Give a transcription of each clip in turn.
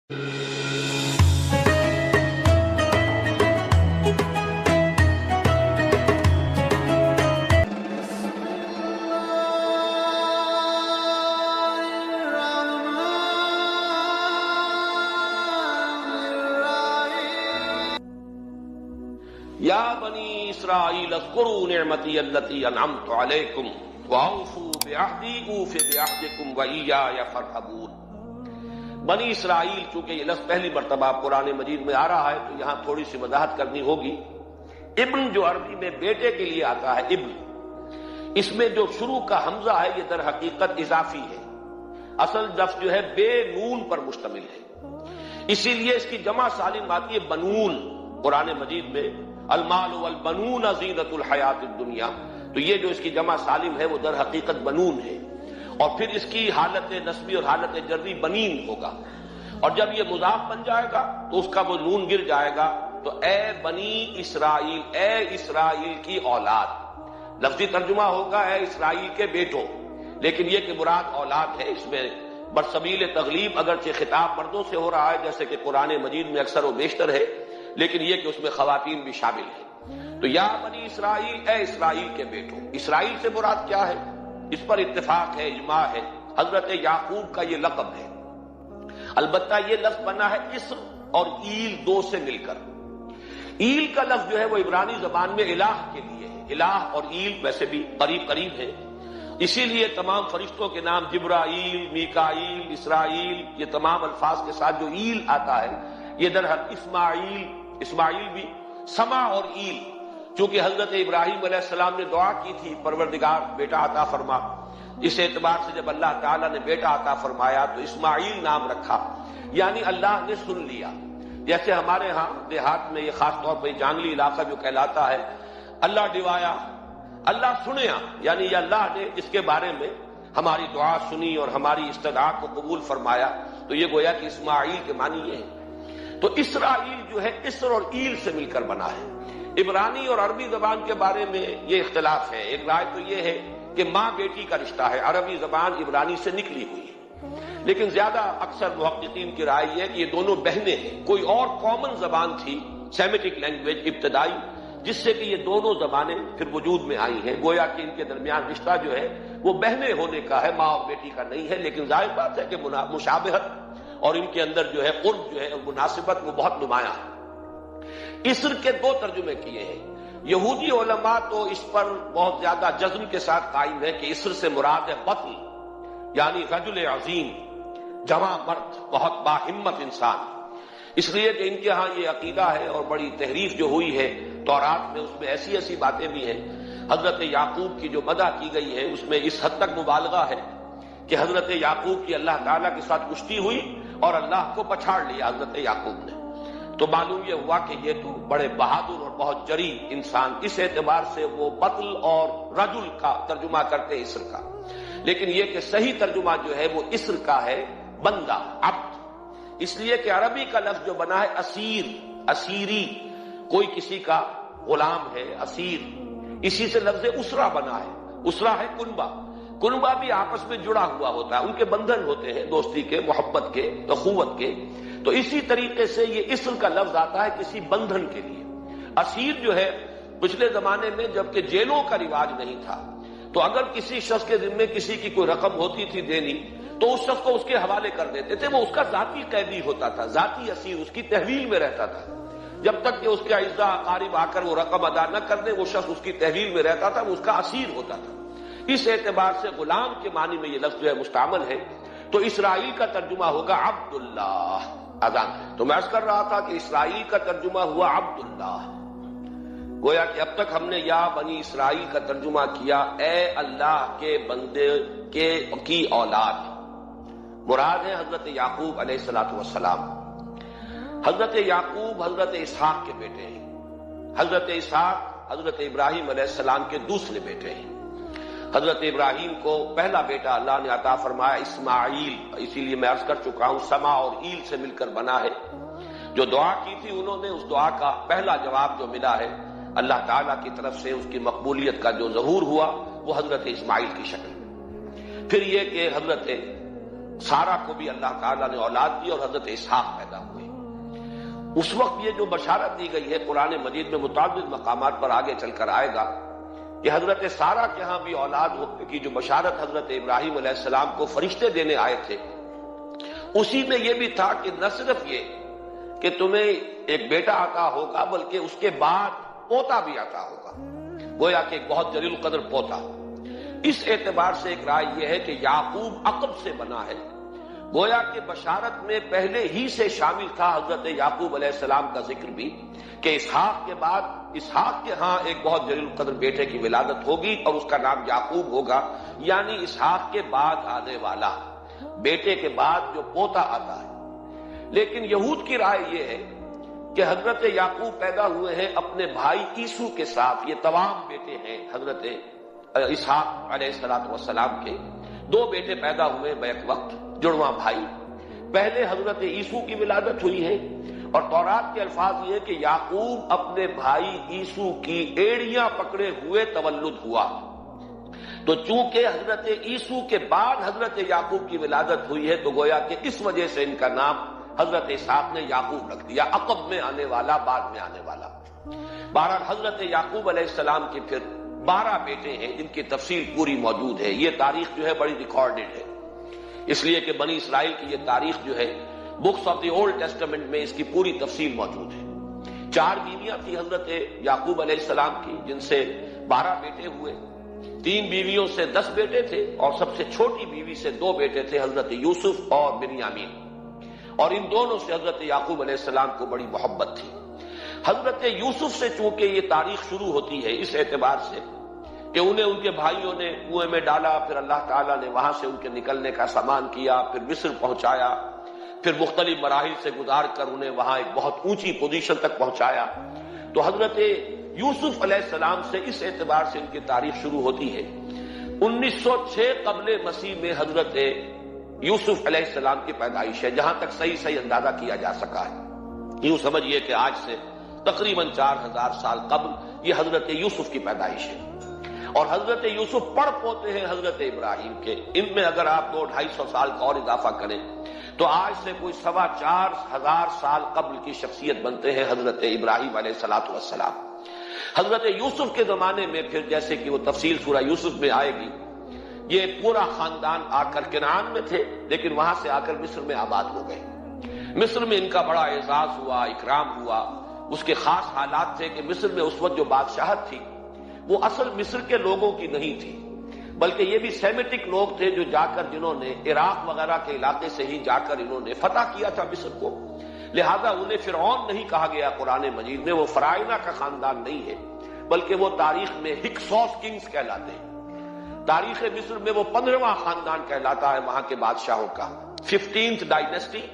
یا بنی اسرائیل اذکروا نعمتی التی انعمت علیکم واوفوا بعہدی اوف بعہدکم وایای فارہبون۔ بنی اسرائیل، چونکہ یہ لفظ پہلی مرتبہ قرآن مجید میں آ رہا ہے تو یہاں تھوڑی سی وضاحت کرنی ہوگی۔ ابن جو عربی میں بیٹے کے لیے آتا ہے ابن، اس میں جو شروع کا حمزہ ہے یہ در حقیقت اضافی ہے، اصل لفظ جو ہے بے نون پر مشتمل ہے، اسی لیے اس کی جمع سالم آتی ہے بنون۔ قرآن مجید میں المال والبنون زینت الحیات الدنیا، تو یہ جو اس کی جمع سالم ہے وہ در حقیقت بنون ہے، اور پھر اس کی حالت نسبی اور حالت جری بنین ہوگا، اور جب یہ مضاف بن جائے گا تو اس کا وہ نون گر جائے گا، تو اے بنی اسرائیل، اے اسرائیل کی اولاد۔ لفظی ترجمہ ہوگا اے اسرائیل کے بیٹوں، لیکن یہ کہ مراد اولاد ہے، اس میں برسبیل تغلیب اگرچہ خطاب مردوں سے ہو رہا ہے جیسے کہ قرآن مجید میں اکثر و بیشتر ہے، لیکن یہ کہ اس میں خواتین بھی شامل ہیں۔ تو یا بنی اسرائیل، اے اسرائیل کے بیٹوں۔ اسرائیل سے مراد کیا ہے؟ اس پر اتفاق ہے، اجماع ہے، حضرت یعقوب کا یہ لقب ہے۔ البتہ یہ لفظ بنا ہے اسر اور ایل دو سے مل کر۔ ایل کا لفظ جو ہے وہ عبرانی زبان میں الہ کے لیے ہے، الہ اور ایل ویسے بھی قریب قریب ہے، اسی لیے تمام فرشتوں کے نام جبرائیل، میکائیل، اسرائیل، یہ تمام الفاظ کے ساتھ جو ایل آتا ہے یہ درحق اسماعیل بھی، سما اور ایل، چونکہ حضرت ابراہیم علیہ السلام نے دعا کی تھی پروردگار بیٹا عطا فرما، اس اعتبار سے جب اللہ تعالیٰ نے بیٹا عطا فرمایا تو اسماعیل نام رکھا، یعنی اللہ نے سن لیا۔ جیسے ہمارے ہاں دیہات میں یہ خاص طور پر جانگلی علاقہ جو کہلاتا ہے، اللہ ڈوایا، اللہ سنیا، یعنی یہ اللہ نے اس کے بارے میں ہماری دعا سنی اور ہماری استدعا کو قبول فرمایا، تو یہ گویا کہ اسماعیل کے معنی یہ ہے۔ تو اسرائیل جو ہے اسر اور ایل سے مل کر بنا ہے۔ عبرانی اور عربی زبان کے بارے میں یہ اختلاف ہے، ایک رائے تو یہ ہے کہ ماں بیٹی کا رشتہ ہے، عربی زبان عبرانی سے نکلی ہوئی ہے، لیکن زیادہ اکثر محققین کی رائے یہ ہے کہ یہ دونوں بہنیں ہیں، کوئی اور کامن زبان تھی، سیمیٹک لینگویج ابتدائی، جس سے کہ یہ دونوں زبانیں پھر وجود میں آئی ہیں، گویا کہ ان کے درمیان رشتہ جو ہے وہ بہنیں ہونے کا ہے، ماں اور بیٹی کا نہیں ہے، لیکن ظاہر بات ہے کہ مشابہت اور ان کے اندر جو ہے قرب جو ہے مناسبت وہ بہت نمایاں ہے۔ اسر کے دو ترجمے کیے ہیں، یہودی علماء تو اس پر بہت زیادہ جزم کے ساتھ قائم ہے کہ اسر سے مراد ہے بطل، یعنی رجل عظیم، جواں مرد، بہت باہمت انسان، اس لیے کہ ان کے ہاں یہ عقیدہ ہے اور بڑی تحریف جو ہوئی ہے تورات میں، اس میں ایسی ایسی باتیں بھی ہیں۔ حضرت یعقوب کی جو مدح کی گئی ہے اس میں اس حد تک مبالغہ ہے کہ حضرت یعقوب کی اللہ تعالیٰ کے ساتھ کشتی ہوئی اور اللہ کو پچھاڑ لیا حضرت یعقوب نے، تو معلوم یہ ہوا کہ یہ تو بڑے بہادر اور بہت جری انسان، اس اعتبار سے وہ بطل اور رجل کا ترجمہ کرتے ہیں اسر کا، لیکن یہ کہ صحیح ترجمہ جو ہے وہ اسر کا ہے، بندہ، عبد، اس لیے کہ عربی کا لفظ جو بنا ہے اسیر، اسیری، کوئی کسی کا غلام ہے، اسیر، اسی سے لفظ اسرہ بنا ہے، اسرہ ہے کنبہ، کنبہ بھی آپس میں جڑا ہوا ہوتا ہے، ان کے بندھن ہوتے ہیں دوستی کے، محبت کے، اخوت کے، تو اسی طریقے سے یہ اسر کا لفظ آتا ہے کسی بندھن کے لیے۔ اسیر جو ہے پچھلے زمانے میں جبکہ جیلوں کا رواج نہیں تھا، تو اگر کسی شخص کے ذمے کسی کی کوئی رقم ہوتی تھی دینی تو اس شخص کو اس کے حوالے کر دیتے تھے، وہ اس کا ذاتی قیدی ہوتا تھا، ذاتی اسیر، اس کی تحویل میں رہتا تھا، جب تک کہ اس کے اعزاء اقارب آ کر وہ رقم ادا نہ کر دیں وہ شخص اس کی تحویل میں رہتا تھا، وہ اس کا اسیر ہوتا تھا۔ اس اعتبار سے غلام کے معنی میں یہ لفظ جو ہے مستعمل ہے، تو اسرائیل کا ترجمہ ہوگا عبداللہ۔ اذان تو میں عرض کر رہا تھا کہ اسرائیل کا ترجمہ ہوا عبداللہ، گویا کہ اب تک ہم نے یا بنی اسرائیل کا ترجمہ کیا اے اللہ کے بندے کی اولاد، مراد ہے حضرت یعقوب علیہ الصلوۃ والسلام۔ حضرت یعقوب حضرت اسحاق کے بیٹے ہیں، حضرت اسحاق حضرت ابراہیم علیہ السلام کے دوسرے بیٹے ہیں۔ حضرت ابراہیم کو پہلا بیٹا اللہ نے عطا فرمایا اسماعیل، اسی لیے میں عرض کر چکا ہوں سما اور ایل سے مل کر بنا ہے۔ جو دعا کی تھی انہوں نے، اس دعا کا پہلا جواب جو ملا ہے اللہ تعالیٰ کی طرف سے، اس کی مقبولیت کا جو ظہور ہوا وہ حضرت اسماعیل کی شکل میں۔ پھر یہ کہ حضرت سارا کو بھی اللہ تعالیٰ نے اولاد دی اور حضرت اسحاق پیدا ہوئے۔ اس وقت یہ جو بشارت دی گئی ہے قرآن مجید میں متعدد مقامات پر آگے چل کر آئے گا کہ حضرت سارا کے ہاں بھی اولاد ہونے کی جو بشارت حضرت ابراہیم علیہ السلام کو فرشتے دینے آئے تھے، اسی میں یہ بھی تھا کہ نہ صرف یہ کہ تمہیں ایک بیٹا عطا ہوگا بلکہ اس کے بعد پوتا بھی عطا ہوگا، گویا کہ ایک بہت جلیل القدر پوتا۔ اس اعتبار سے ایک رائے یہ ہے کہ یعقوب عقب سے بنا ہے، گویا کہ بشارت میں پہلے ہی سے شامل تھا حضرت یعقوب علیہ السلام کا ذکر بھی کہ اسحاق کے بعد اسحاق کے ہاں ایک بہت جلیل القدر بیٹے کی ولادت ہوگی اور اس کا نام یعقوب ہوگا، یعنی اسحاق کے بعد آنے والا، بیٹے کے بعد جو پوتا آتا ہے۔ لیکن یہود کی رائے یہ ہے کہ حضرت یعقوب پیدا ہوئے ہیں اپنے بھائی عیسو کے ساتھ، یہ تمام بیٹے ہیں حضرت اسحاق علیہ السلام کے، دو بیٹے پیدا ہوئے بیک وقت، جڑواں بھائی۔ پہلے حضرت عیسو کی ولادت ہوئی ہے اور تورات کے الفاظ یہ کہ یعقوب اپنے بھائی عیسو کی ایڑیاں پکڑے ہوئے تولد ہوا، تو چونکہ حضرت عیسو کے بعد حضرت یعقوب کی ولادت ہوئی ہے تو گویا کہ اس وجہ سے ان کا نام حضرت اسحاق نے یعقوب رکھ دیا، عقب میں آنے والا، بعد میں آنے والا۔ بہرحال حضرت یعقوب علیہ السلام کے پھر 12 بیٹے ہیں جن کی تفصیل پوری موجود ہے، یہ تاریخ جو ہے بڑی ریکارڈڈ ہے، اس لیے کہ بنی اسرائیل کی یہ تاریخ جو ہے books of the old testament میں اس کی پوری تفصیل موجود ہے۔ 4 بیویاں تھی حضرت یعقوب علیہ السلام کی جن سے 12 بیٹے ہوئے، 3 بیویوں سے 10 بیٹے تھے اور سب سے چھوٹی بیوی سے 2 بیٹے تھے حضرت یوسف اور بنیامین، اور ان دونوں سے حضرت یعقوب علیہ السلام کو بڑی محبت تھی۔ حضرت یوسف سے چونکہ یہ تاریخ شروع ہوتی ہے اس اعتبار سے کہ انہیں ان کے بھائیوں نے کنویں میں ڈالا، پھر اللہ تعالیٰ نے وہاں سے ان کے نکلنے کا سامان کیا، پھر مصر پہنچایا، پھر مختلف مراحل سے گزار کر انہیں وہاں ایک بہت اونچی پوزیشن تک پہنچایا، تو حضرت یوسف علیہ السلام سے اس اعتبار سے ان کی تاریخ شروع ہوتی ہے۔ 1906 قبل مسیح میں حضرت یوسف علیہ السلام کی پیدائش ہے، جہاں تک صحیح اندازہ کیا جا سکا ہے۔ یوں سمجھیے کہ آج سے تقریباً 4000 سال قبل یہ حضرت یوسف کی پیدائش ہے، اور حضرت یوسف پڑ پوتے ہیں حضرت ابراہیم کے۔ ان میں اگر آپ 200-250 سال کا اور اضافہ کریں تو آج سے کوئی 4,2500 سال قبل کی شخصیت بنتے ہیں حضرت ابراہیم علیہ السلام۔ حضرت یوسف کے زمانے میں پھر جیسے کہ وہ تفصیل سورہ یوسف میں آئے گی، یہ پورا خاندان آ کر کنعان میں تھے لیکن وہاں سے آ کر مصر میں آباد ہو گئے۔ مصر میں ان کا بڑا اعزاز ہوا، اکرام ہوا۔ اس کے خاص حالات تھے کہ مصر میں اس وقت جو بادشاہت تھی وہ اصل مصر کے لوگوں کی نہیں تھی، بلکہ یہ بھی سیمیٹک لوگ تھے جو جا کر جنہوں نے عراق وغیرہ کے علاقے سے ہی جا کر انہوں نے فتح کیا تھا مصر کو، لہذا انہیں فرعون نہیں کہا گیا قرآن مجید میں، وہ فرائنہ کا خاندان نہیں ہے بلکہ وہ تاریخ میں ہکسوس کنگز کہلاتے ہیں۔ تاریخ مصر میں وہ 15واں خاندان کہلاتا ہے وہاں کے بادشاہوں کا، 15th ڈائنیسٹی،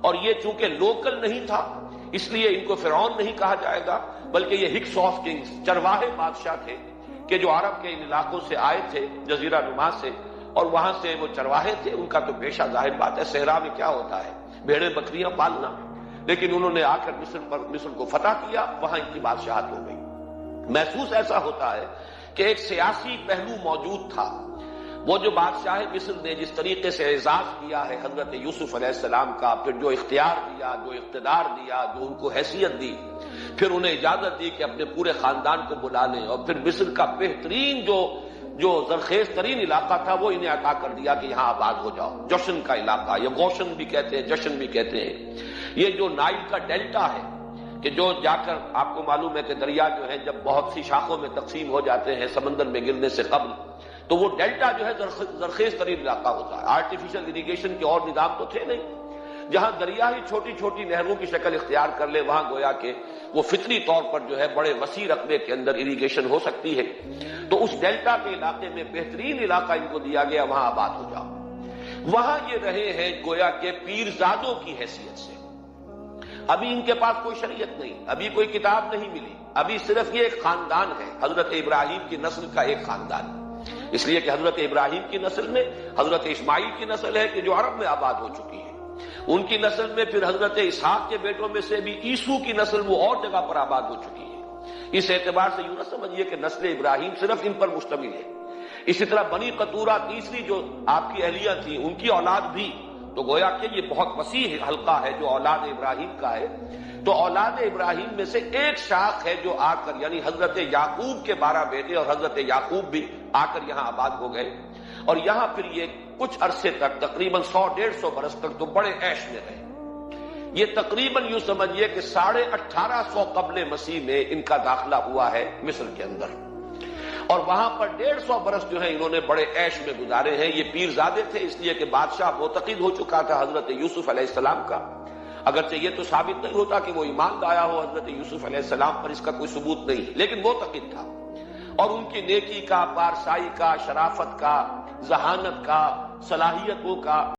اور یہ چونکہ لوکل نہیں تھا اس لیے ان کو فرعون نہیں کہا جائے گا بلکہ یہ ہکسوس کنگز چرواہے بادشاہ تھے کہ جو عرب کے ان علاقوں سے آئے تھے جزیرہ نما سے، اور وہاں سے وہ چرواہے تھے۔ ان کا تو پیشہ ظاہر بات ہے صحرا میں کیا ہوتا ہے، بھیڑیں بکریاں پالنا، لیکن انہوں نے آ کر مصر کو فتح کیا، وہاں ان کی بادشاہت ہو گئی۔ محسوس ایسا ہوتا ہے کہ ایک سیاسی پہلو موجود تھا، وہ جو بادشاہ مصر نے جس طریقے سے اعزاز کیا ہے حضرت یوسف علیہ السلام کا، پھر جو اختیار دیا، جو اقتدار دیا، جو ان کو حیثیت دی، پھر انہیں اجازت دی کہ اپنے پورے خاندان کو بلا لیں، اور پھر مصر کا بہترین جو زرخیز ترین علاقہ تھا وہ انہیں عطا کر دیا کہ یہاں آباد ہو جاؤ۔ جوشن کا علاقہ، یا گوشن بھی کہتے ہیں، جشن بھی کہتے ہیں، یہ جو نائل کا ڈیلٹا ہے کہ جو جا کر آپ کو معلوم ہے کہ دریا جو ہے جب بہت سی شاخوں میں تقسیم ہو جاتے ہیں سمندر میں گرنے سے قبل، تو وہ ڈیلٹا جو ہے زرخیز ترین علاقہ ہوتا ہے۔ آرٹیفیشل اریگیشن کے اور نظام تو تھے نہیں، جہاں دریا ہی چھوٹی چھوٹی نہروں کی شکل اختیار کر لے وہاں گویا کہ وہ فطری طور پر جو ہے بڑے وسیع رقبے کے اندر اریگیشن ہو سکتی ہے۔ تو اس ڈیلٹا کے علاقے میں بہترین علاقہ ان کو دیا گیا، وہاں آباد ہو جاؤ۔ وہاں یہ رہے ہیں گویا کہ پیرزادوں کی حیثیت سے۔ ابھی ان کے پاس کوئی شریعت نہیں، ابھی کوئی کتاب نہیں ملی، ابھی صرف یہ ایک خاندان ہے، حضرت ابراہیم کی نسل کا ایک خاندان، اس لیے کہ حضرت ابراہیم کی نسل میں حضرت اسماعیل کی نسل ہے کہ جو عرب میں آباد ہو چکی ہے، ان کی نسل میں پھر حضرت اسحاق کے بیٹوں میں سے بھی عیسو کی نسل وہ اور جگہ پر آباد ہو چکی ہے۔ اس اعتبار سے یوں نہ سمجھیے کہ نسل ابراہیم صرف ان پر مشتمل ہے۔ اسی طرح بنی قطورہ تیسری جو آپ کی اہلیہ تھی، ان کی اولاد بھی تو گویا کہ یہ بہت وسیع حلقہ ہے جو اولاد ابراہیم کا ہے. تو اولاد ابراہیم میں سے ایک شاخ ہے جو آ کر، یعنی حضرت یعقوب کے 12 بیٹے اور حضرت یعقوب بھی آ کر یہاں آباد ہو گئے، اور یہاں پھر یہ کچھ عرصے تک تقریباً 100-150 برس تک تو بڑے عیش میں رہے. یہ تقریباً یوں سمجھیے کہ 1850 قبل مسیح میں ان کا داخلہ ہوا ہے مصر کے اندر، اور وہاں پر 150 برس جو ہیں انہوں نے بڑے عیش میں گزارے ہیں. یہ پیرزادے تھے اس لیے کہ بادشاہ معتقد ہو چکا تھا حضرت یوسف علیہ السلام کا، اگرچہ یہ تو ثابت نہیں ہوتا کہ وہ ایمان لایا ہو حضرت یوسف علیہ السلام پر، اس کا کوئی ثبوت نہیں، لیکن معتقد تھا. اور ان کی نیکی کا، پارسائی کا، شرافت کا، ذہانت کا، صلاحیتوں کا